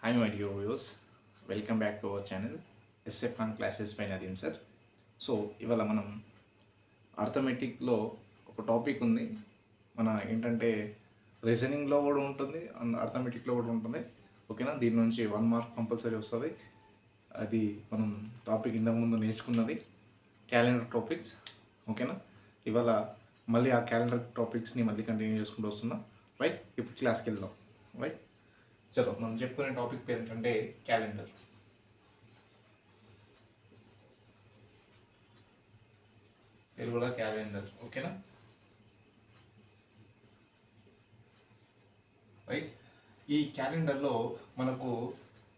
Hi my dear viewers, welcome back to our channel SF Khan classes పై Nadeem sir. So ఇవాళ మనం అర్థమెటిక్లో ఒక topic ఉంది. మన ఏంటంటే రీజనింగ్లో కూడా ఉంటుంది, అర్థమెటిక్లో కూడా ఉంటుంది. ఓకేనా, దీని నుంచి 1 మార్క్ కంపల్సరీ వస్తుంది. అది మనం టాపిక్ ఇంతకుముందు నేర్చుకున్నది క్యాలెండర్ టాపిక్స్. ఓకేనా, ఇవాళ మళ్ళీ ఆ క్యాలెండర్ టాపిక్స్ని మళ్ళీ కంటిన్యూ చేసుకుంటూ వస్తున్నాం. రైట్, ఇప్పుడు క్లాస్కి వెళ్దాం. రైట్, చలో మనం చెప్పుకునే టాపిక్ పేరు ఏంటంటే క్యాలెండర్. తెలుగులో క్యాలెండర్. ఓకేనా, రైట్. ఈ క్యాలెండర్లో మనకు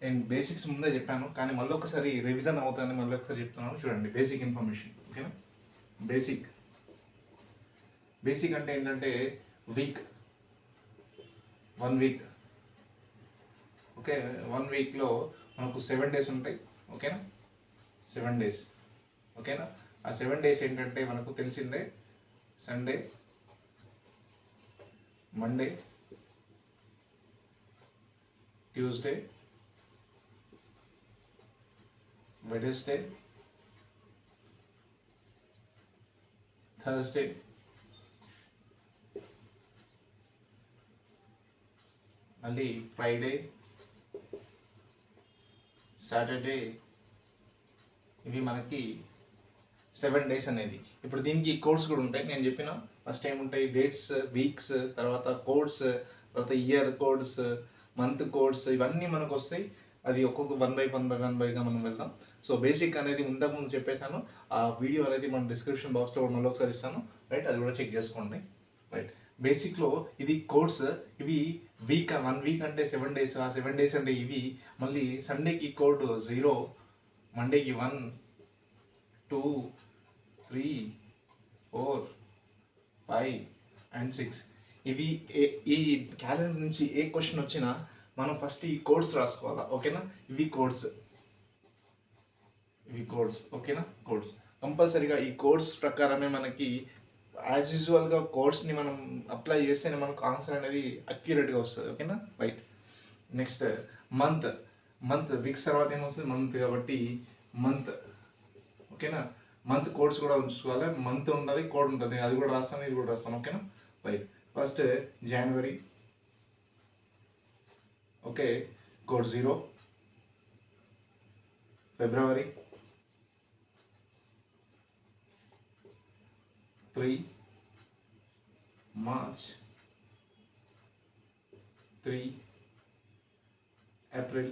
నేను బేసిక్స్ ముందే చెప్పాను, కానీ మళ్ళీ ఒకసారి రివిజన్ అవుతానని మళ్ళీ ఒకసారి చెప్తున్నాను. చూడండి, బేసిక్ ఇన్ఫర్మేషన్. ఓకేనా, బేసిక్ బేసిక్ అంటే ఏంటంటే వీక్, 1 వీక్. ఓకే, 1 వీక్లో మనకు 7 డేస్ ఉంటాయి. ఓకేనా, 7 డేస్. ఓకేనా, ఆ 7 డేస్ ఏంటంటే మనకు తెలిసిందే: Sunday, Monday, Tuesday, Wednesday, Thursday, మళ్ళీ ఫ్రైడే, సాటర్డే. ఇవి మనకి 7 డేస్ అనేది. ఇప్పుడు దీనికి కోడ్స్ కూడా ఉంటాయి. నేను చెప్పిన ఫస్ట్ ఏముంటాయి: డేట్స్, వీక్స్, తర్వాత కోడ్స్, తర్వాత ఇయర్ కోడ్స్, మంత్ కోడ్స్, ఇవన్నీ మనకు వస్తాయి. అది ఒక్కొక్క 1 బైగా మనం వెళ్దాం. సో బేసిక్ అనేది ముందు చెప్పేశాను. ఆ వీడియో అనేది మనం డిస్క్రిప్షన్ బాక్స్లో మళ్ళీ ఒకసారి ఇస్తాను. రైట్, అది కూడా చెక్ చేసుకోండి. రైట్, బేసిక్లో ఇది కోడ్స్. ఇవి 1 వీక్ అంటే 7 డేస్. ఆ 7 డేస్ అంటే ఇవి. మళ్ళీ సండేకి కోడ్ 0, మండేకి 1, 2, 3, 4, 5 అండ్ 6. ఇవి ఈ క్యాలెండర్ నుంచి ఏ క్వశ్చన్ వచ్చినా మనం ఫస్ట్ ఈ కోడ్స్ రాసుకోవాలా. ఓకేనా, ఇవి కోడ్స్. ఓకేనా, కోడ్స్ కంపల్సరీగా. ఈ కోడ్స్ ప్రకారమే మనకి యాజ్ యూజువల్గా కోడ్స్ని మనం అప్లై చేస్తేనే మనకు ఆన్సర్ అనేది అక్యురేట్గా వస్తుంది. ఓకేనా, రైట్. నెక్స్ట్ మంత్ వీక్స్ తర్వాత ఏమొస్తుంది? మంత్. కాబట్టి మంత్. ఓకేనా, మంత్ కోడ్స్ కూడా ఉంచుకోవాలి. మంత్ ఉంటుంది, కోడ్ ఉంటుంది. అది కూడా రాస్తాను, ఇది కూడా రాస్తాను. ఓకేనా, right. First January. Okay, code 0. February 3, March 3, April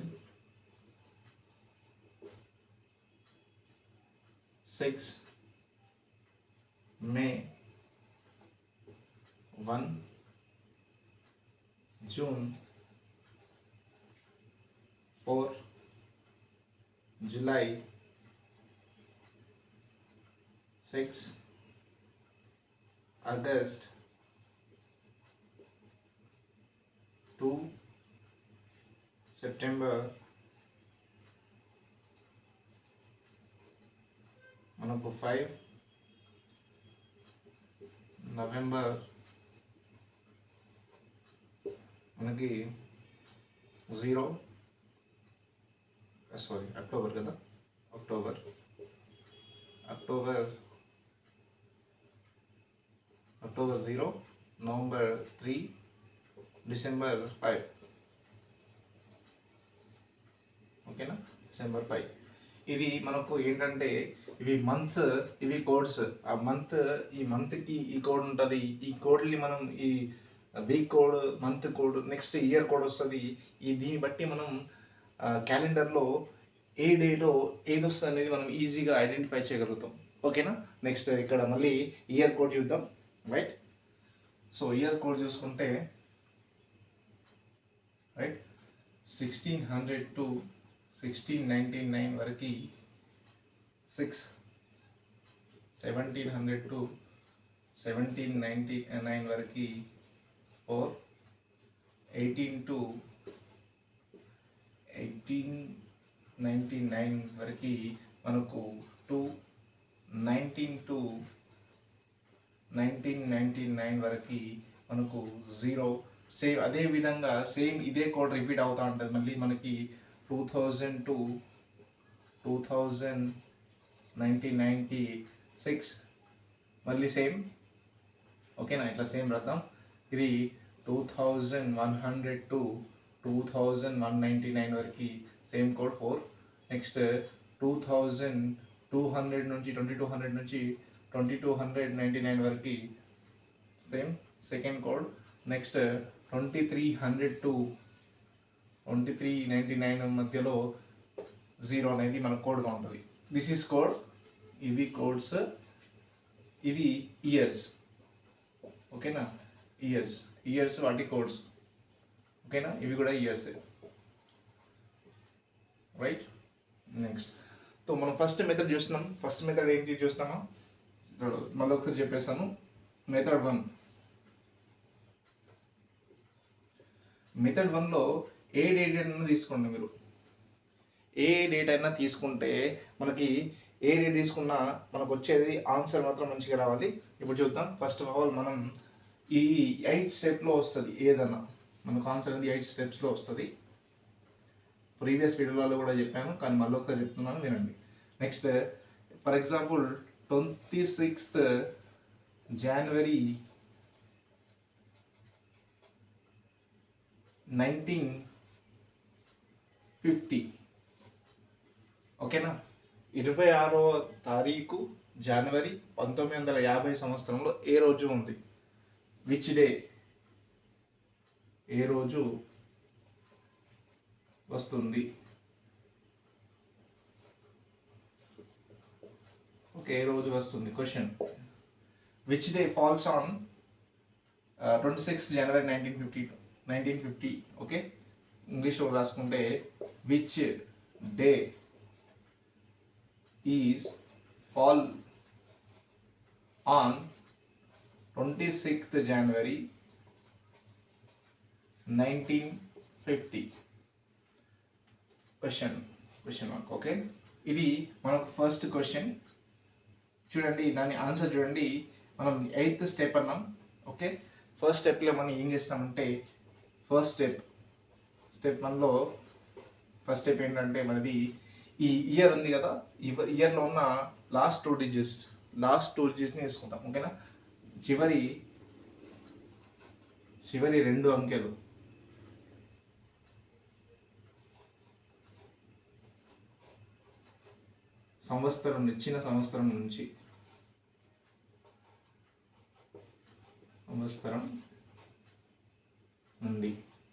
6, May 1, June 4, July 6, August 2, September మనకు 5, నవంబర్ మనకి 0, సారీ అక్టోబర్ కదా, అక్టోబర్ 0, నవంబర్ 3, డిసెంబర్ 5. ఓకేనా, డిసెంబర్ 5. ఇది మనకు ఏంటంటే ఇవి మంత్స్, ఇవి కోడ్స్. ఆ ఈ మంత్కి ఈ కోడ్ ఉంటుంది. ఈ కోడ్ని మనం ఈ week code, month code, next year code వస్తుంది. దీన్ని బట్టి మనం క్యాలెండర్లో ఏ డేలో ఏది వస్తుంది అనేది మనం ఈజీగా ఐడెంటిఫై చేయగలుగుతాం. ఓకేనా, నెక్స్ట్ ఇక్కడ మళ్ళీ ఇయర్ కోడ్ చూద్దాం. రైట్, సో ఇయర్ కోడ్ చూసుకుంటే రైట్ 1600 to 1699 వరకు 6, 1700 to 1799 వరకు 4, 18 to 1899 వరకు మనకు 2, 19 to 1999 వరకు మనకు 0, సేమ్ అదే విధంగా సేమ్ ఇదే కోడ్ రిపీట్ అవుతూ ఉంటుంది. మళ్ళీ మనకి 2000 to 1996 మళ్ళీ సేమ్. ఓకేనా, ఇట్లా సేమ్ రాద్దాం. ఇది 2100 to 2199 వరకు సేమ్ కోడ్ 4. నెక్స్ట్ 2200 నుంచి 2299 వరకు same second code. Next 2300 to 2399 మధ్యలో 0 అనేది మన కోడ్గా ఉంటుంది. This is code. ఇవి కోడ్స్, ఇవి ఇయర్స్. ఓకేనా, ఇయర్స్ వాటి కోడ్స్. ఓకేనా, ఇవి కూడా ఇయర్స్. రైట్. నెక్స్ట్ సో మనం ఫస్ట్ మెథడ్ చూస్తున్నాం. ఫస్ట్ మెథడ్ ఏంటి చూస్తామా, మళ్ళీ ఒకసారి చెప్పేస్తాను. మెథడ్ 1. మెథడ్ 1లో ఏ డేట్ అయినా తీసుకోండి. మీరు ఏ డేట్ అయినా తీసుకుంటే మనకి ఏ డేట్ తీసుకున్నా మనకు వచ్చేది ఆన్సర్ మాత్రం మంచిగా రావాలి. ఇప్పుడు చూద్దాం. ఫస్ట్ ఆఫ్ ఆల్ మనం ఈ 8 స్టెప్లో వస్తుంది ఏదన్నా. మనకు ఆన్సర్ అనేది 8 స్టెప్స్లో వస్తుంది. ప్రీవియస్ వీడియోలలో కూడా చెప్పాను, కానీ మళ్ళీ ఒకసారి చెప్తున్నాను, వినండి. Next for example 26th January 1950. ఓకేనా, 26వ తారీఖు జనవరి 1950 సంవత్సరంలో ఏ రోజు ఉంది? విచ్ డే, ఏ రోజు వస్తుంది? ఓకే, ఏ రోజు వస్తుంది question. Which day falls on 26th January 1950. Okay, ఇంగ్లీష్లో రాసుకుంటే which day is fall on 26th January 1950. Question mark. Okay, ఇది మనకు ఫస్ట్ క్వశ్చన్. చూడండి, దాని ఆన్సర్ చూడండి. మనం 8th స్టెప్ అన్నాం. ఓకే, ఫస్ట్ స్టెప్లో మనం ఏం చేస్తామంటే, స్టెప్ 1లో ఫస్ట్ స్టెప్ ఏంటంటే మనది ఈ ఇయర్ ఉంది కదా, ఈ ఇయర్లో ఉన్న లాస్ట్ టూ డిజిట్స్ని తీసుకుంటాం. ఓకేనా, చివరి 2 అంకెలు ఇచ్చిన సంవత్సరం నుండి.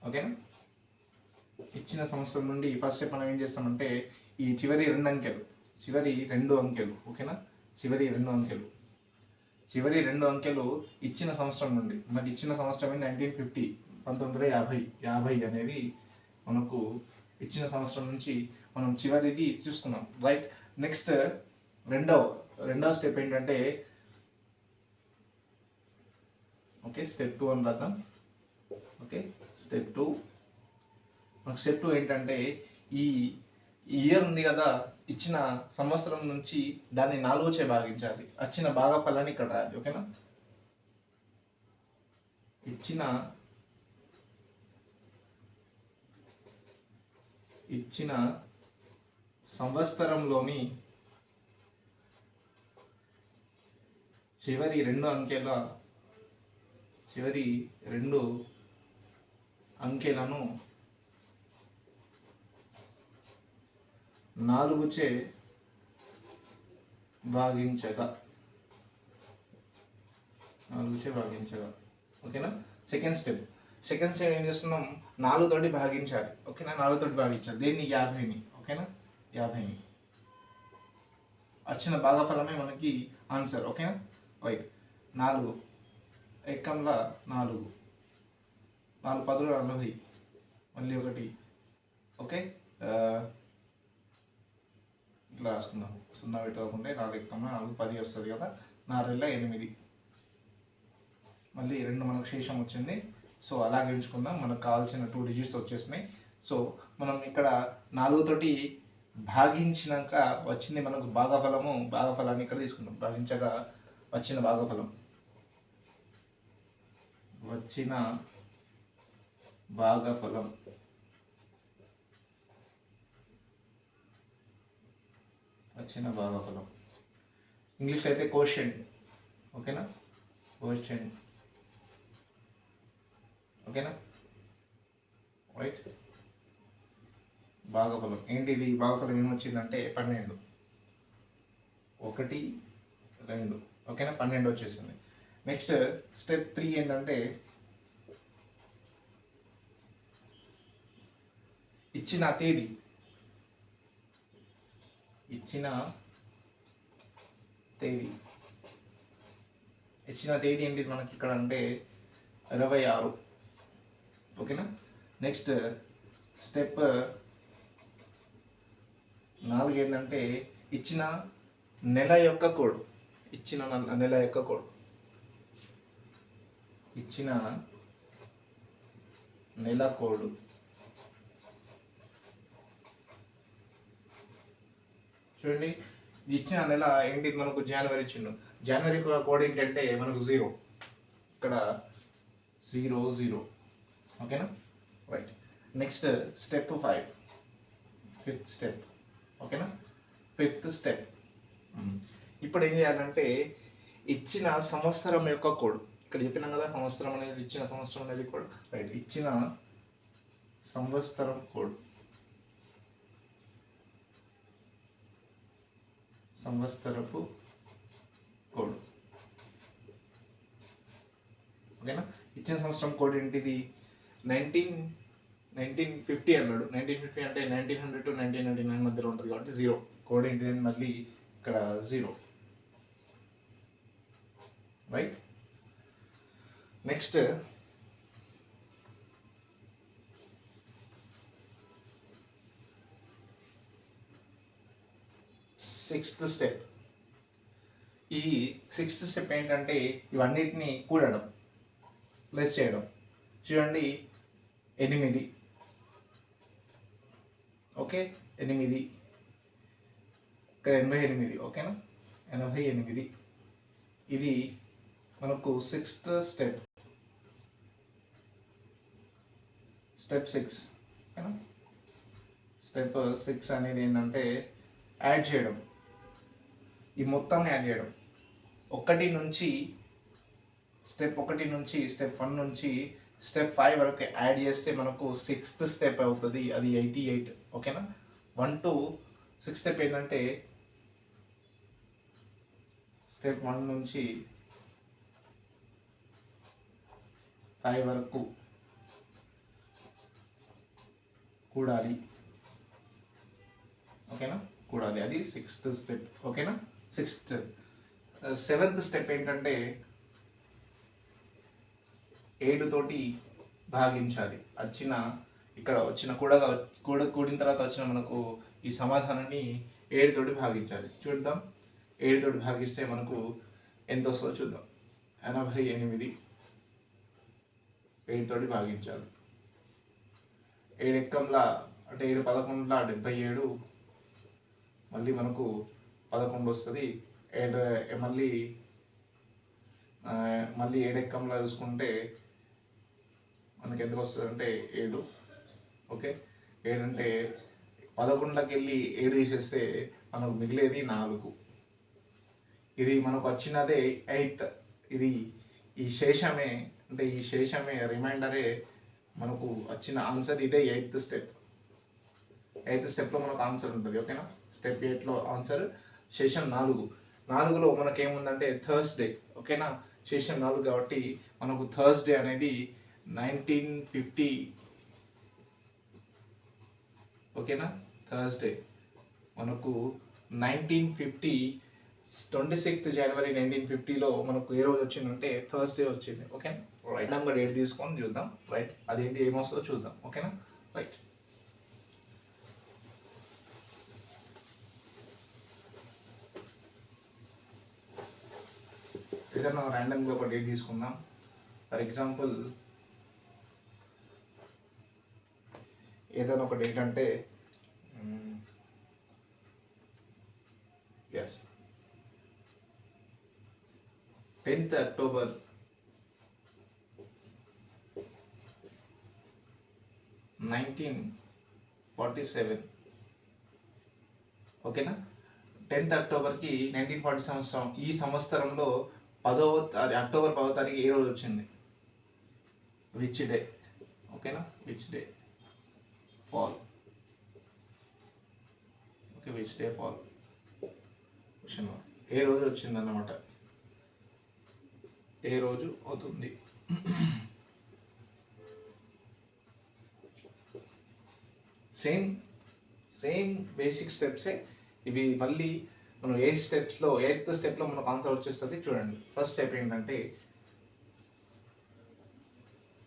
ఓకేనా, ఇచ్చిన సంవత్సరం నుండి ఫస్ట్ స్టెప్ మనం ఏం చేస్తామంటే ఈ చివరి 2 అంకెలు. ఓకేనా, చివరి 2 అంకెలు ఇచ్చిన సంవత్సరం నుండి. మనకి ఇచ్చిన సంవత్సరం 1950, 1950 అనేది మనకు ఇచ్చిన సంవత్సరం నుంచి మనం చివరిది చూసుకున్నాం. రైట్. నెక్స్ట్ రెండవ స్టెప్ ఏంటంటే, ఓకే, స్టెప్ 2 అని రాద్దాం. ఓకే, స్టెప్ 2 ఏంటంటే ఈ ఇయర్ ఉంది కదా, ఇచ్చిన సంవత్సరం నుంచి దాన్ని 4చే భాగించాలి. వచ్చిన భాగఫలాన్ని ఇక్కడ రాయాలి. ఓకేనా, ఇచ్చిన సంవత్సరంలోని చివరి 2 అంకెలను 4చే భాగించగా. ఓకేనా, సెకండ్ స్టెప్ ఏం చేస్తున్నాం, 4 తోటి భాగించాలి. ఓకేనా, 4 తోటి భాగించాలి. దేన్ని? 50ని. ఓకేనా, 50ని. వచ్చిన భాగఫలమే మనకి ఆన్సర్. ఓకేనా, రైట్. 4 ఎక్కంలా 4 10 40, మళ్ళీ 1. ఓకే, ఇట్లా రాసుకుందాం. 0 పెట్టుకోకుండా 4 ఎక్కమ్మ 4 10 వస్తుంది కదా. 4 8, మళ్ళీ 2 మనకు శేషం వచ్చింది. సో అలాగే ఉంచుకుందాం. మనకు కావాల్సిన 2 డిజిట్స్ వచ్చేసినాయి. సో మనం ఇక్కడ 4 తోటి భాగించినాక వచ్చింది మనకు భాగఫలాన్ని ఇక్కడ తీసుకుంటాం. భాగించగా వచ్చిన భాగఫలం, భాగఫలం. వచ్చిన భాగఫలం ఇంగ్లీష్ అయితే కోషెంట్. ఓకేనా, కోషెంట్. ఓకేనా, రైట్. భాగఫలం ఏంటిది? భాగఫలం ఏమొచ్చిందంటే 12. 1, 2. ఓకేనా, 12 వచ్చేసింది. నెక్స్ట్ స్టెప్ 3 ఏంటంటే ఇచ్చిన తేదీ. ఇచ్చిన తేదీ ఏంటిది మనకి ఇక్కడ అంటే 26. ఓకేనా. నెక్స్ట్ స్టెప్ 4 ఏంటంటే ఇచ్చిన నెల యొక్క కోడ్. ఇచ్చిన నెల యొక్క కోడ్. ఇచ్చిన నెల కోడ్. చూడండి, ఇచ్చిన నెల ఏంటి మనకు జనవరి ఇచ్చిండు. జనవరి కోడ్ ఏంటంటే మనకు 0. ఇక్కడ 00. ఓకేనా, right. Next step 5, 5th step. ఓకేనా, 5th స్టెప్. ఇప్పుడు ఏం చేయాలంటే ఇచ్చిన సంవత్సరం యొక్క కోడ్. ఇక్కడ చెప్పినాం కదా, సంవత్సరం అనేది ఇచ్చిన సంవత్సరం అనేది కోడ్, రైట్. ఇచ్చిన సంవత్సరం కోడ్. సంవత్సరపు కోడ్. ఓకేనా, ఇచ్చిన సంవత్సరం కోడ్ ఏంటిది? 1950 అన్నాడు. 1950 అంటే 1900 to 1999 మధ్యలో ఉంటుంది కాబట్టి 0. కోడ్ ఏంటిది? మళ్ళీ ఇక్కడ 0, రైట్. Next sixth step. ఈ 6th స్టెప్ ఏంటంటే ఇవన్నిటిని కూడడం, ప్లస్ చేయడం. చూడండి, 8. ఓకే, 8. ఇక్కడ 88. ఓకేనా, 88. ఇది మనకు 6th స్టెప్. స్టెప్ 6. ఓకేనా, స్టెప్ 6 అనేది ఏంటంటే యాడ్ చేయడం. ఈ మొత్తాన్ని యాడ్ చేయడం. స్టెప్ 1 నుంచి స్టెప్ 1 నుంచి స్టెప్ 5 వరకు యాడ్ చేస్తే మనకు 6th స్టెప్ అవుతుంది. అది 88. ఓకేనా, 1 to 6 స్టెప్ ఏంటంటే స్టెప్ 1 నుంచి 5 వరకు కూడాలి. ఓకేనా, కూడాలి. అది 6th స్టెప్. ఓకేనా, 6th. 7th స్టెప్ ఏంటంటే 7 తోటి భాగించాలి. ఇక్కడ వచ్చిన కూడిన తర్వాత వచ్చిన మనకు ఈ సమాధానాన్ని 7 తోటి భాగించాలి. చూద్దాం, 7 తోటి భాగిస్తే మనకు ఎంత వస్తుందో చూద్దాం. 88 7 తోటి భాగించాలి. 7 ఎక్కంలా అంటే 7 11లా 77. మళ్ళీ మనకు 11 వస్తుంది. మళ్ళీ 7 ఎక్కంలా చూసుకుంటే మనకి ఎందుకు వస్తుంది అంటే 7. ఓకే, 7 అంటే 11లోకి వెళ్ళి 7 తీసేస్తే మనకు మిగిలేది 4. ఇది మనకు వచ్చినదే 8th. ఇది ఈ శేషమే రిమైండరే మనకు వచ్చిన ఆన్సర్. ఇదే 8th స్టెప్. 8th స్టెప్లో మనకు ఆన్సర్ ఉంటుంది. ఓకేనా, స్టెప్ 8లో ఆన్సర్ శేషం 4. 4లో మనకేముందంటే థర్స్డే. ఓకేనా, శేషం 4 కాబట్టి మనకు థర్స్డే అనేది 1950. ఓకేనా, థర్స్డే మనకు 1950 26th జనవరి 1950లో మనకు ఏ రోజు వచ్చిందంటే థర్స్డే వచ్చింది. ఓకేనా, రైట్. నెంబర్ 8 తీసుకొని చూద్దాం. రైట్, అదేంటి ఏమొస్తుందో చూద్దాం. ఓకేనా, రైట్. ఏదైనా ర్యాండమ్గా ఒక డేట్ తీసుకుందాం. ఫర్ ఎగ్జాంపుల్ ఏదైనా ఒక డేట్ అంటే 10th అక్టోబర్ 1947. ఓకేనా. 10th అక్టోబర్కి 1940 సంవత్సరం. ఈ సంవత్సరంలో అక్టోబర్ 10వ తారీఖు ఏ రోజు వచ్చింది? Which day? ఓకేనా, which day fall. Okay, which day fall question. ఏ రోజు వచ్చింది అన్నమాట, ఏ రోజు అవుతుంది. సేమ్ బేసిక్ స్టెప్సే ఇవి. మళ్ళీ మనం ఎయిత్ స్టెప్లో మనకు ఆన్సర్ వచ్చేస్తుంది. చూడండి, ఫస్ట్ స్టెప్ ఏంటంటే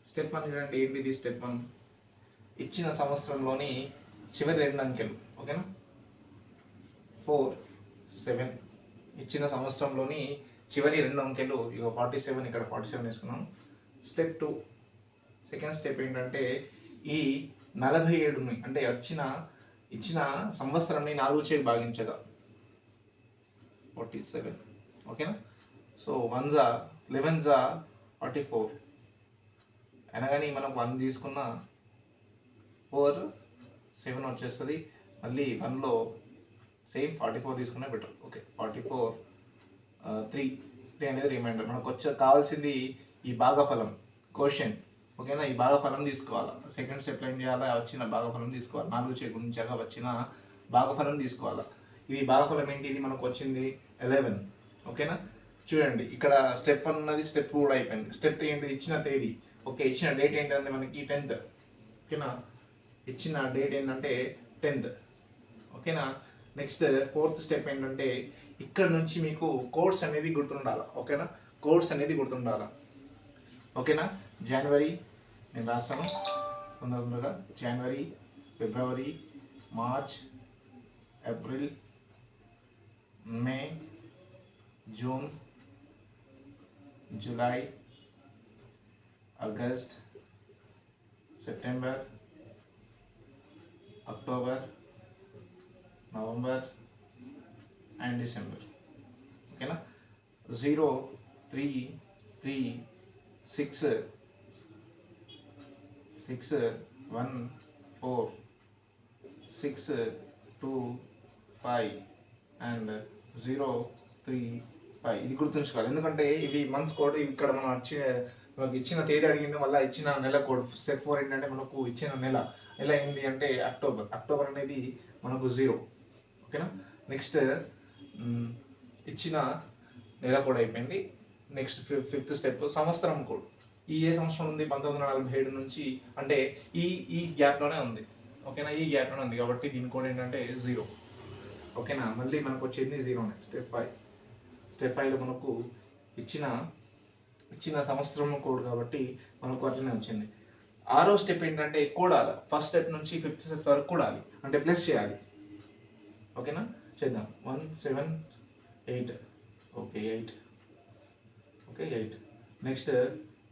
స్టెప్ 1 చూడండి. ఏంటిది స్టెప్ 1? ఇచ్చిన సంవత్సరంలోని చివరి 2 అంకెలు. ఓకేనా, 4, 7. ఇచ్చిన సంవత్సరంలోని చివరి 2 అంకెలు. ఇక 47, ఇక్కడ 47 వేసుకున్నాం. స్టెప్ 2, సెకండ్ స్టెప్ ఏంటంటే ఈ 47ని అంటే ఇచ్చిన సంవత్సరాన్ని 4 చే భాగించగా 47. ఓకేనా. సో 1 జా 11 జా 44 అనగానే మనం 1 తీసుకున్న 4 7 వచ్చేస్తుంది. మళ్ళీ 1లో సేమ్ 44 తీసుకున్నా బెటర్. ఓకే, 44 3 అనేది రిమైండర్. మనకు కావాల్సింది ఈ భాగఫలం, క్వశ్చన్. ఓకేనా, ఈ భాగఫలం తీసుకోవాలి. సెకండ్ స్టెప్లో ఏం చేయాలి? వచ్చిన భాగఫలం తీసుకోవాలి. 4 చే గుణించాక వచ్చిన భాగఫలం తీసుకోవాలి. ఇది భాగఫలం ఏంటి? ఇది మనకు వచ్చింది 11. ఓకేనా. చూడండి, ఇక్కడ స్టెప్ 1 ఉన్నది, స్టెప్ 2 కూడా అయిపోయింది. స్టెప్ 3 ఏంటి? ఇచ్చిన తేదీ. ఓకే, ఇచ్చిన డేట్ ఏంటంటే మనకి 10th. ఓకేనా, ఇచ్చిన డేట్ ఏంటంటే 10th. ఓకేనా. నెక్స్ట్ 4th స్టెప్ ఏంటంటే ఇక్కడ నుంచి మీకు కోడ్స్ అనేది గుర్తుండాలి. ఓకేనా, కోడ్స్ అనేది గుర్తుండాలి. ఓకేనా. జనవరి నేను రాస్తాను తొందరగా. January, February, March, April, May, June, July, August, September, October, November and December. ఓకేనా. 0, 3, 3, 6, 1, 4, 6, 2, 5 అండ్ 0, 3, 5. ఇది గుర్తుంచుకోవాలి, ఎందుకంటే ఇవి మంత్స్ కోడ్. ఇక్కడ మనకు ఇచ్చిన తేదీ అడిగింది, మళ్ళీ ఇచ్చిన నెల కోడ్. స్టెప్ 4 ఏంటంటే మనకు ఇచ్చిన నెల ఏంటి అంటే అక్టోబర్ అనేది మనకు 0. ఓకేనా. నెక్స్ట్ ఇచ్చిన నెల కోడ్ అయిపోయింది. నెక్స్ట్ 5th స్టెప్ సంవత్సరం కోడ్. ఏ సంవత్సరం ఉంది? 1947 నుంచి, అంటే ఈ గ్యాప్లోనే ఉంది. ఓకేనా, ఈ గ్యాప్లోనే ఉంది కాబట్టి దీని కోడ్ ఏంటంటే 0. ఓకేనా. మళ్ళీ మనకు వచ్చేది 0నే. స్టెప్ 5లో మనకు ఇచ్చిన సంవత్సరం కోడ్ కాబట్టి మనకు అట్లనే వచ్చింది. 6వ స్టెప్ ఏంటంటే కూడాలి. ఫస్ట్ స్టెప్ నుంచి 5th స్టెప్ వరకు కూడాలి, అంటే ప్లస్ చేయాలి. ఓకేనా, చేద్దాం. 1, 7, 8. ఓకే, 8. ఓకే, 8. నెక్స్ట్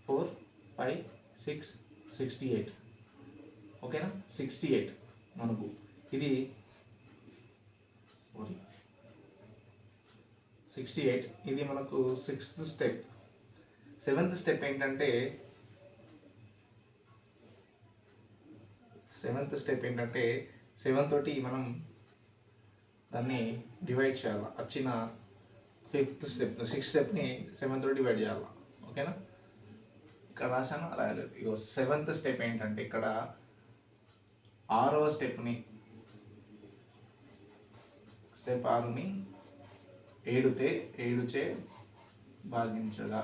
4, 5, 6, 68. ఓకేనా, 68 మనకు. ఇది 68. ఇది మనకు 6th స్టెప్. 7th స్టెప్ ఏంటంటే 7 తోటి మనం దాన్ని డివైడ్ చేయాలి. వచ్చిన 6th స్టెప్ని 7 తోటి డివైడ్ చేయాలి. ఓకేనా. ఇక్కడ రాశాను, రాయలేదు. ఇగో 7th స్టెప్ ఏంటంటే ఇక్కడ 6వ స్టెప్ని, స్టెప్ 6ని 7 చే భాగించగా.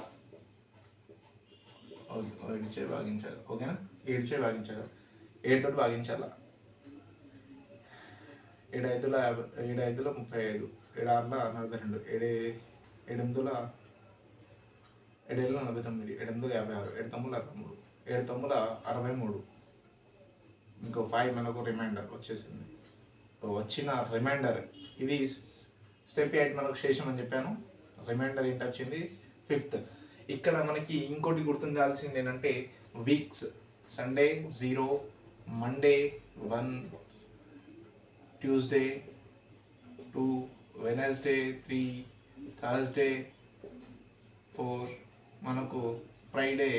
ఓకేనా, 7 చే భాగించగా. 7 తోటి భాగించాల. 7 5ల 35, 7 6ల 42, 7 8ల 49, 7 8ల 56, 7 9ల 63, 7 9ల 63. ఇంకో 5 మనకు రిమైండర్ వచ్చేసింది. వచ్చిన రిమైండర్ ఇది స్టెప్ 8 మనకు శేషం అని చెప్పాను. రిమైండర్ ఏంటి వచ్చింది? 5th. ఇక్కడ మనకి ఇంకోటి గుర్తుండాల్సింది ఏంటంటే weeks. Sunday 0, Monday 1, Tuesday 2, Wednesday 3, Thursday 4, మనకు ఫ్రైడే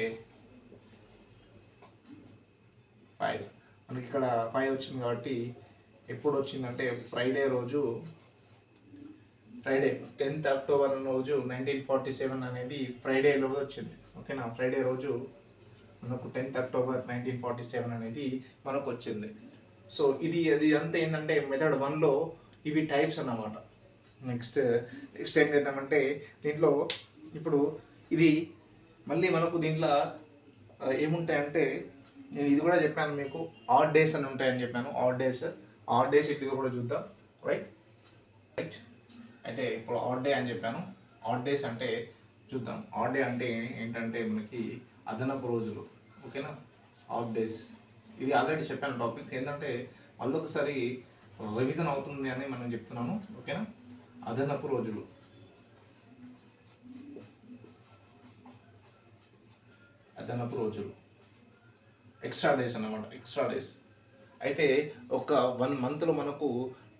5. మనకి ఇక్కడ 5 వచ్చింది కాబట్టి ఎప్పుడు వచ్చిందంటే ఫ్రైడే 10th అక్టోబర్ రోజు 1947 అనేది ఫ్రైడే రోజు వచ్చింది. ఓకేనా, ఫ్రైడే రోజు మనకు 10th అక్టోబర్ 1947 అనేది మనకు వచ్చింది. సో అది అంతా ఏంటంటే మెథడ్ 1లో ఇవి టైప్స్ అన్నమాట. నెక్స్ట్ ఏం చేద్దామంటే దీంట్లో ఇప్పుడు ఇది మళ్ళీ మనకు దీంట్లో ఏముంటాయంటే నేను ఇది కూడా చెప్పాను మీకు, ఆడ్ డేస్ అని ఉంటాయని చెప్పాను. ఆడ్ డేస్ ఇది కూడా చూద్దాం. రైట్. అయితే ఇప్పుడు ఆడ్ డే అని చెప్పాను. ఆడ్ డేస్ అంటే చూద్దాం. ఆడ్ డే అంటే ఏంటంటే మనకి అదనపు రోజులు. ఓకేనా, ఆడ్ డేస్ ఇది ఆల్రెడీ చెప్పాను టాపిక్. ఏంటంటే మళ్ళీ ఒకసారి రివిజన్ అవుతుంది అని మనం చెప్తున్నాను. ఓకేనా, అదనపు రోజులు. ఎక్స్ట్రా డేస్ అన్నమాట. ఎక్స్ట్రా డేస్ అయితే ఒక 1 మంత్లో మనకు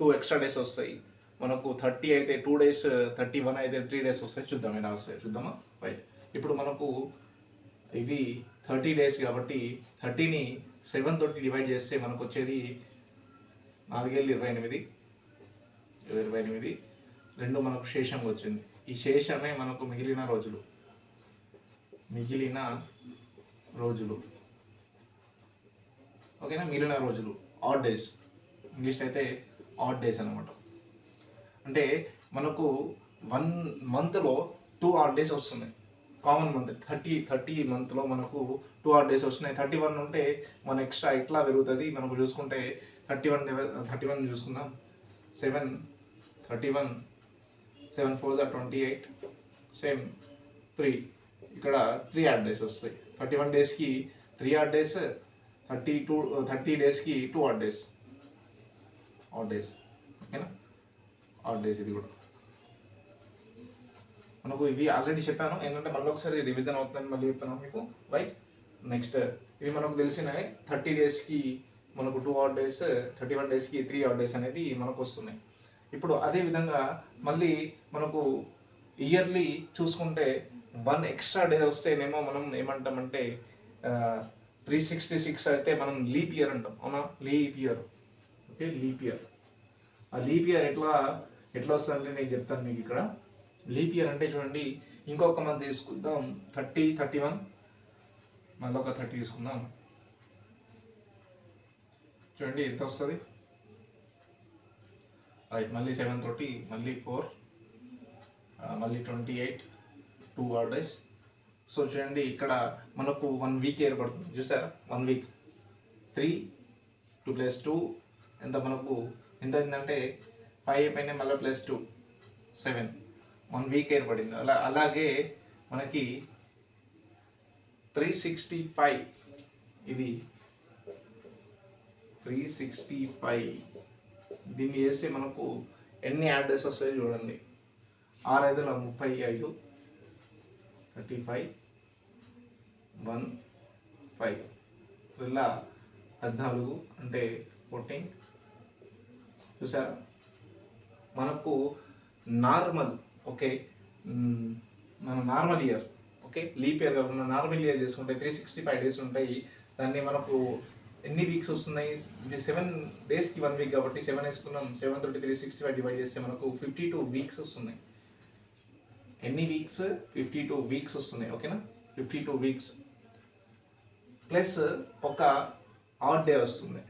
2 ఎక్స్ట్రా డేస్ వస్తాయి. మనకు 30 అయితే 2 డేస్, 31 అయితే 3 డేస్ వస్తాయి. చూద్దాం ఎలా వస్తాయి చూద్దామా. రైట్. ఇప్పుడు మనకు ఇవి 30 డేస్ కాబట్టి 30ని 7 తోటి డివైడ్ చేస్తే మనకు వచ్చేది 4 28 2 మనకు శేషంగా వచ్చింది. ఈ శేషమే మనకు మిగిలిన రోజులు. ఓకేనా, మిగిలిన రోజులు ఆడ్ డేస్. ఇంగ్లీష్ అయితే ఆడ్ డేస్ అనమాట. అంటే మనకు 1 మంత్లో 2 ఆడ్ డేస్ వస్తున్నాయి. కామన్ మంత్ 30 మంత్లో మనకు 2 ఆడ్ డేస్ వస్తున్నాయి. 31 ఉంటే మన ఎక్స్ట్రా ఇట్లా పెరుగుతుంది. మనకు చూసుకుంటే 31 చూసుకుందాం. 7 4 28 సేమ్ 3. ఇక్కడ 3 ఆడ్ డేస్ వస్తాయి. 31 డేస్కి 3 ఆడ్ డేస్, 30 డేస్కి 2 ఆడ్ డేస్. ఓకేనా, ఆడ్ డేస్ ఇది కూడా మనకు ఇవి ఆల్రెడీ చెప్పాను. ఏంటంటే మళ్ళీ ఒకసారి రివిజన్ అవుతుందని మళ్ళీ చెప్తున్నాను మీకు. రైట్. నెక్స్ట్ ఇవి మనకు తెలిసినవి. 30 డేస్కి మనకు 2 ఆడ్ డేస్, 31 డేస్కి 3 ఆడ్ డేస్ అనేది మనకు వస్తున్నాయి. ఇప్పుడు అదే విధంగా మళ్ళీ మనకు ఇయర్లీ చూసుకుంటే 1 ఎక్స్ట్రా డే వస్తేనేమో మనం ఏమంటామంటే 366 అయితే మనం లీప్ ఇయర్ అంటాం. అవునా, leap year. Okay, leap year. ఆ లీప్ ఇయర్ ఎట్లా వస్తుందంటే నేను చెప్తాను మీకు. ఇక్కడ లీప్ ఇయర్ అంటే చూడండి, ఇంకొక మంత్ తీసుకుందాం. 30, 31, మళ్ళీ ఒక 30 తీసుకుందాం. చూడండి ఎంత వస్తుంది. రైట్. మళ్ళీ 7 తోటి మళ్ళీ 4, మళ్ళీ 28, 2 ఆడ్ డేస్. సో చూడండి ఇక్కడ మనకు 1 వీక్ ఏర్పడుతుంది. చూసారా, 1 వీక్. 3, 2 + 2 ఎంత మనకు ఎంత అయిందంటే 5 అయిపోయినాయి. మళ్ళీ +2 7, 1 వీక్ ఏర్పడింది. అలాగే మనకి 365 ఇది 365 దీన్ని చేస్తే మనకు ఎన్ని యాడ్ డేస్ వస్తాయో చూడండి. 6 5 35, 35, 1 5 ఇలా 14 అంటే 14. చూసారా, మనకు నార్మల్. ఓకే, మన normal year. Okay, leap year కాకుండా నార్మల్ ఇయర్ చేసుకుంటే 365 డేస్ ఉంటాయి. దాన్ని మనకు ఎన్ని వీక్స్ వస్తున్నాయి? 7 డేస్కి 1 వీక్ కాబట్టి 7 వేసుకున్నాం. 7 తోటి 365 డివైడ్ చేస్తే మనకు 52 వీక్స్ వస్తున్నాయి. ఎన్ని వీక్స్? 52 వీక్స్ వస్తున్నాయి. ఓకేనా, 52 వీక్స్ ప్లస్ ఒక ఆడ్ డే వస్తుంది.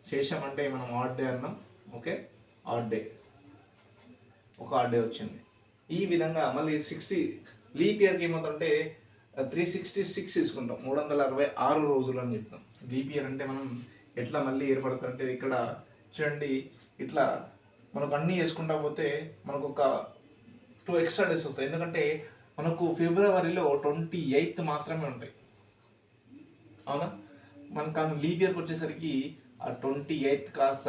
శేషం అంటే మనం ఆడ్ డే అన్నాం. ఓకే, ఆడ్ డే, ఒక ఆడ్ డే వచ్చింది. ఈ విధంగా మళ్ళీ 60 లీప్ ఇయర్కి ఏమవుతుందంటే 366 తీసుకుంటాం. 366 రోజులు అని చెప్తాం. లీప్ ఇయర్ అంటే మనం ఎట్లా మళ్ళీ ఏర్పడుతుందంటే ఇక్కడ చూడండి, ఇట్లా మనకు అన్నీ చేసుకుంటా పోతే మనకు ఒక 2 ఎక్స్ట్రా డేస్ వస్తాయి. ఎందుకంటే మనకు ఫిబ్రవరిలో 28th మాత్రమే ఉంటాయి. అవునా, మనకు కానీ లీప్ ఇయర్కి వచ్చేసరికి ఆ 28th కాస్త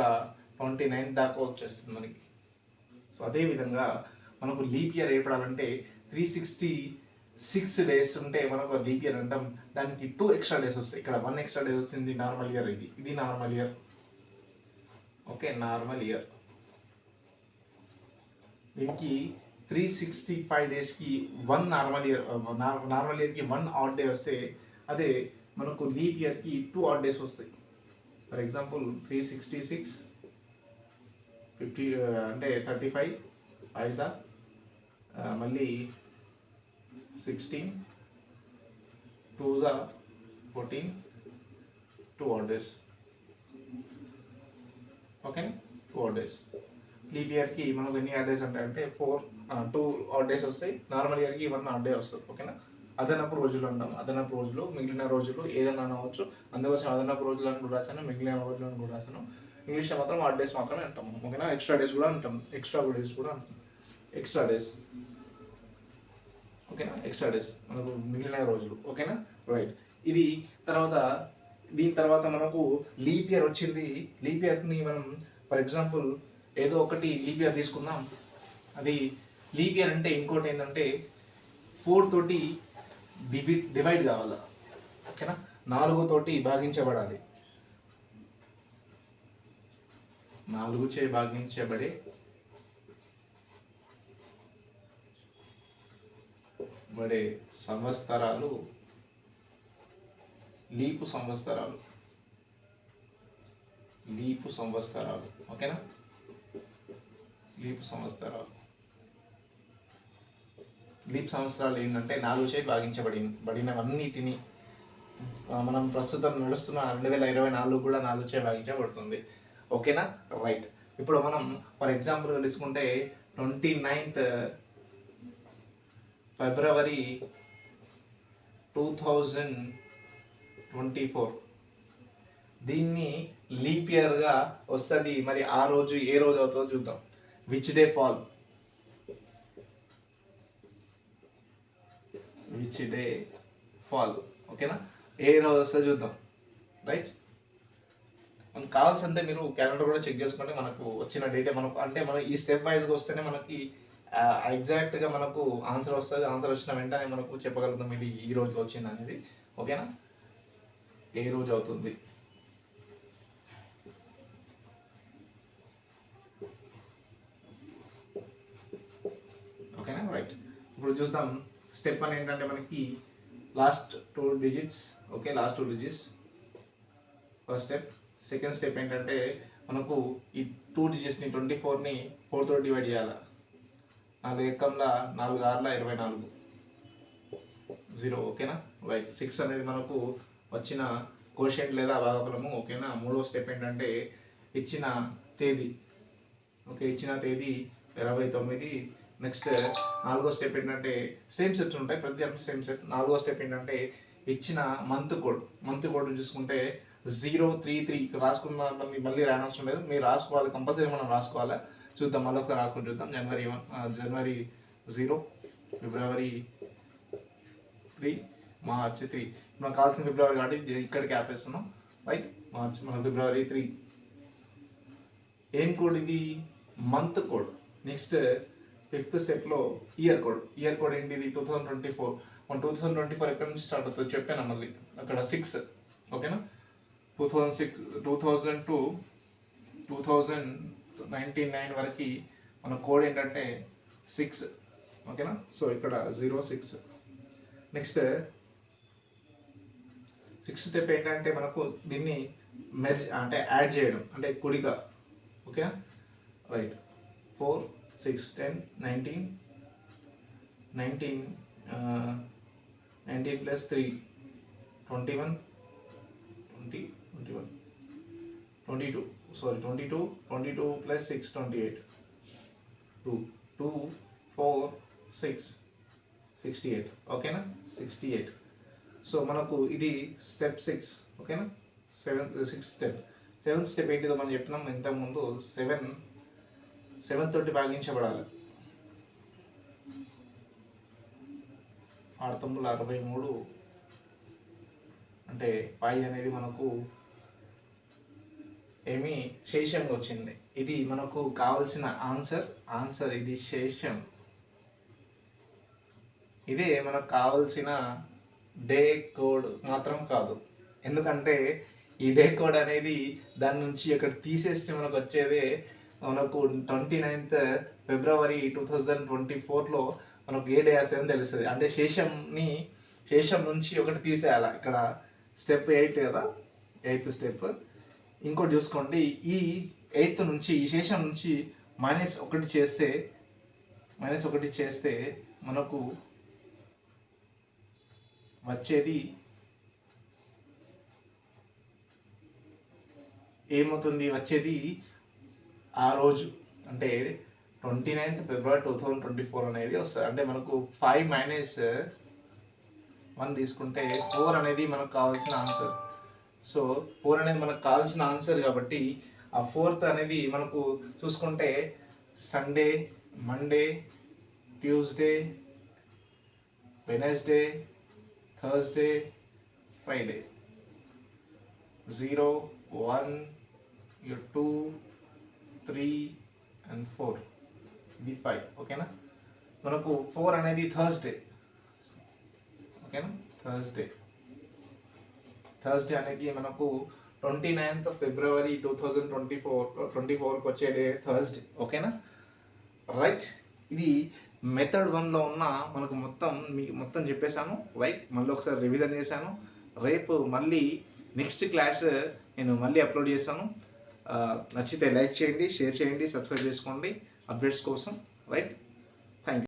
29th దాకా వచ్చేస్తుంది మనకి. సో అదేవిధంగా మనకు లీప్ ఇయర్ ఏర్పడాలంటే 366 డేస్ ఉంటే మనకు లీప్ ఇయర్ అంటాం. దానికి 2 ఎక్స్ట్రా డేస్ వస్తాయి. ఇక్కడ 1 ఎక్స్ట్రా డే వచ్చింది. నార్మల్ ఇయర్ ఇది normal year. Okay, normal year. దీనికి 365 డేస్కి 1 నార్మల్ ఇయర్కి 1 ఆడ్ డే వస్తే, అదే మనకు లీప్ ఇయర్కి 2 ఆడ్ డేస్ వస్తాయి. ఫర్ ఎగ్జాంపుల్ 366 50 అంటే 35 5 మళ్ళీ 16 2 14 2 odd days. Okay, 2 odd days. Leap ఇయర్కి మనకు ఎన్ని ఆడ్ డేస్ అంటే 2 odd days వస్తాయి. నార్మల్ ఇయర్కి 1 odd day వస్తుంది. ఓకేనా, అదనపు రోజులు అంటాం. అదనపు రోజులు, మిగిలిన రోజులు ఏదైనా అనవచ్చు. అందుకోసం అదనపు రోజులు అని కూడా రాశాను, మిగిలిన రోజులు అని కూడా రాశాను. ఇంగ్లీష్లో మాత్రం ఆడ్ డేస్ మాత్రమే అంటాం. ఓకేనా, ఎక్స్ట్రా డేస్ కూడా అంటాం, ఎక్స్ట్రా డేస్ కూడా అంటాం, ఎక్స్ట్రా డేస్. ఓకేనా, ఎక్స్ట్రా డేస్ మనకు మిగిలిన రోజులు. ఓకేనా, రైట్. ఇది తర్వాత దీని తర్వాత మనకు లీప్ ఇయర్ వచ్చింది. లీప్ ఇయర్ని మనం ఫర్ ఎగ్జాంపుల్ ఏదో ఒకటి లీప్ ఇయర్ తీసుకుందాం. అది లీప్ ఇయర్ అంటే ఇంకోటి ఏంటంటే 4 తోటి డివైడ్ కావాలి. ఓకేనా, 4 తోటి భాగించబడాలి. 4 చే భాగించబడే సంవత్సరాలు లీపు సంవత్సరాలు. ఓకేనా, లీపు సంవత్సరాలు. లీప్ సంవత్సరాలు ఏంటంటే 4 చే భాగించబడినవన్నిటిని మనం ప్రస్తుతం నడుస్తున్న 2024 కూడా 4 చే భాగించబడుతుంది. ఓకేనా, రైట్. ఇప్పుడు మనం ఫర్ ఎగ్జాంపుల్ తీసుకుంటే 29th ఫిబ్రవరి 2024 దీన్ని లీప్ ఇయర్గా వస్తుంది. మరి ఆ రోజు ఏ రోజు అవుతుందో చూద్దాం. విచ్ డే ఫాల్, ఓకేనా, ఏ రోజు వస్తుందో చూద్దాం. రైట్, మనకు కావాల్సింటే మీరు క్యాలెండర్ కూడా చెక్ చేసుకోండి. మనకు వచ్చిన డేటే మనకు అంటే మనం ఈ స్టెప్ వైజ్గా వస్తేనే మనకి ఎగ్జాక్ట్గా మనకు ఆన్సర్ వస్తుంది. ఆన్సర్ వచ్చిన వెంటనే మనకు చెప్పగలుగుతాం ఇది ఈ రోజు వచ్చింది అనేది. ఓకేనా, ఏ రోజు అవుతుంది. ఓకేనా, రైట్. ఇప్పుడు చూద్దాం. స్టెప్ 1 ఏంటంటే మనకి last 2 digits. Okay, last 2 digits first step. Second step ఏంటంటే మనకు ఈ 2 digitsని 24ని 4 తో డివైడ్ చేయాలి. 4 ఎక్కంలో 4 6ల 24 0. ఓకేనా, రైట్. 6 అనేది మనకు వచ్చిన కోషెంట్ లేదా భాగఫలము. ఓకేనా, మూడో స్టెప్ ఏంటంటే ఇచ్చిన తేదీ. ఓకే, ఇచ్చిన తేదీ 29. నెక్స్ట్ 4వ స్టెప్ ఏంటంటే సేమ్ సెట్స్ ఉంటాయి, ప్రతి దాంట్లో సేమ్ సెట్. 4వ స్టెప్ ఏంటంటే ఇచ్చిన మంత్ కోడ్ చూసుకుంటే 033 రాసుకున్న మళ్ళీ రానవసరం లేదు, మీరు రాసుకోవాలి, కంపల్సరీ మనం రాసుకోవాలి. చూద్దాం, మళ్ళీ ఒకసారి రాసుకొని చూద్దాం. జనవరి 0, ఫిబ్రవరి 3, మార్చ్ 3. మనకు కావాల్సిన ఫిబ్రవరి కాబట్టి ఇక్కడికి ఆపేస్తున్నాం. రైట్, మార్చ్ మన ఫిబ్రవరి 3. ఏం కోడ్ ఇది? Month code. నెక్స్ట్ 5th స్టెప్లో ఇయర్ కోడ్ ఏంటిది? 2024. మన 2024 ఎక్కడి నుంచి స్టార్ట్ అవుతుంది చెప్పాను మళ్ళీ అక్కడ 6. ఓకేనా, 2002 2099 వరకు మన కోడ్ ఏంటంటే 6. ఓకేనా, సో ఇక్కడ 06. నెక్స్ట్ 6th స్టెప్ ఏంటంటే మనకు దీన్ని మెర్జ్ అంటే యాడ్ చేయడం, అంటే కుడిక. Okay, right. 4 6 10 19 plus 3 21 20 21 22 sorry 22 plus 6 28 2 4 6 68. ఓకేనా, 68. సో మనకు ఇది స్టెప్ 6. ఓకేనా, 6th స్టెప్. 7th స్టెప్ ఏంటిదో మనం చెప్తున్నాం ఇంతకుముందు. 7 తోటి భాగించబడాలి. 663 అంటే పై అనేది మనకు ఏమి శేషంగా వచ్చింది. ఇది మనకు కావలసిన ఆన్సర్ ఇది శేషం. ఇదే మనకు కావలసిన డే కోడ్ మాత్రం కాదు. ఎందుకంటే ఈ డే కోడ్ అనేది దాని నుంచి ఇక్కడ తీసేస్తే మనకు వచ్చేదే మనకు 29th ఫిబ్రవరి 2024లో మనకు ఏ డే వస్తుందని తెలుస్తుంది. అంటే శేషం నుంచి ఒకటి తీసేయాలి. ఇక్కడ స్టెప్ 8 కదా, 8th స్టెప్. ఇంకోటి చూసుకోండి, ఈ 8th నుంచి ఈ శేషం నుంచి -1 చేస్తే మనకు వచ్చేది ఏమవుతుంది, వచ్చేది ఆ రోజు అంటే 29th February 2024 అనేది వస్తుంది. అంటే మనకు 5 - 1 తీసుకుంటే 4 అనేది మనకు కావాల్సిన ఆన్సర్. సో 4 అనేది మనకు కావాల్సిన ఆన్సర్ కాబట్టి ఆ 4th అనేది మనకు చూసుకుంటే Sunday, Monday, Tuesday, Wednesday, Thursday, Friday. 0, 1, 2, 3 and 4, ఇది 5. ఓకేనా, మనకు 4 అనేది థర్స్డే. ఓకేనా, థర్స్డే అనేది మనకు 29th February 2024 వచ్చే డే థర్స్డే. ఓకేనా, రైట్. ఇది మెథడ్ 1లో ఉన్న మనకు మొత్తం చెప్పేశాను. రైట్, మళ్ళీ ఒకసారి రివిజన్ చేశాను. రేపు మళ్ళీ నెక్స్ట్ క్లాస్ నేను మళ్ళీ అప్లోడ్ చేస్తాను. నచ్చితే లైక్ చేయండి, షేర్ చేయండి, సబ్స్క్రైబ్ చేసుకోండి అప్డేట్స్ కోసం. రైట్.